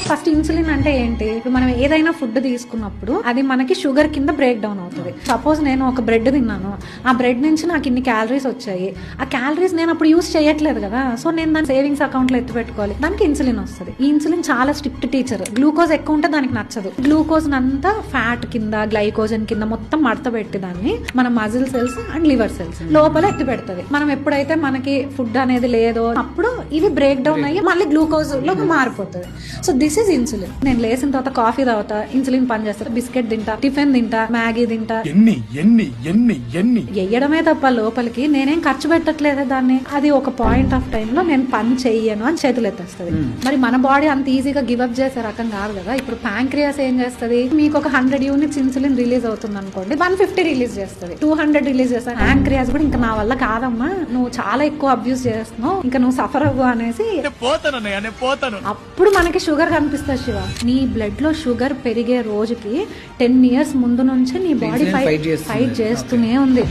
First insulin అంటే ఏంటి, ఇప్పుడు మనం ఏదైనా ఫుడ్ తీసుకున్నప్పుడు అది మనకి షుగర్ కింద బ్రేక్ డౌన్ అవుతుంది. సపోజ్ నేను ఒక బ్రెడ్ తిన్నాను, ఆ బ్రెడ్ నుంచి నాకు ఇన్ని క్యాలరీస్ వచ్చాయి, ఆ క్యాలరీస్ నేను అప్పుడు యూస్ చేయట్లేదు కదా, సో నేను దాని సేవింగ్స్ అకౌంట్ లో ఎత్తి పెట్టుకోవాలి, దానికి ఇన్సులిన్ వస్తుంది. ఈ ఇన్సులిన్ చాలా స్ట్రిక్ట్ టీచర్. గ్లూకోజ్ ఎక్కువ ఉంటే దానికి నచ్చదు. గ్లూకోజ్ అంతా ఫ్యాట్ కింద, గ్లైకోజన్ కింద మొత్తం మడత పెట్టి దాన్ని మన muscle cells and liver cells లోపల ఎత్తి పెడుతుంది. మనం ఎప్పుడైతే మనకి ఫుడ్ అనేది లేదో అప్పుడు ఇది బ్రేక్ డౌన్ అయ్యి మళ్ళీ గ్లూకోజ్ లోకి మారిపోతుంది. So this is insulin. నేను లేసిన తర్వాత కాఫీ తాగుతా, ఇన్సులిన్ పని చేస్తా, బిస్కెట్ తింటా, టిఫిన్ తింటా, మ్యాగీ తింటా, ఎయ్యడమే తప్ప లోపలికి నేనేం ఖర్చు పెట్టట్లేదే దాన్ని. అది ఒక పాయింట్ ఆఫ్ టైమ్ లో నేను పని చెయ్యను అని చేతులు ఎత్తేస్తుంది. మరి మన బాడీ అంత ఈజీగా గివ్అప్ చేసే రకం కాదు కదా. ఇప్పుడు ప్యాంక్రియాస్ ఏం చేస్తుంది, మీకు ఒక 100 యూనిట్స్ ఇన్సులిన్ రిలీజ్ అవుతుంది అనుకోండి, 150 రిలీజ్ చేస్తుంది, 200 రిలీజ్ చేస్తుంది. ప్యాంక్రియాస్ కూడా ఇంకా నా వల్ల కాదమ్మా, నువ్వు చాలా ఎక్కువ అబ్యూస్ చేస్తున్నావు, ఇంకా నువ్వు సఫర్ అవ్వు అనేసి అప్పుడు మనకి షుగర్ కనిపిస్తుంది. శివ, నీ బ్లడ్ లో షుగర్ పెరిగే రోజుకి 10 years ముందు నుంచే నీ బాడీ ఫైట్ చేస్తూనే ఉంది.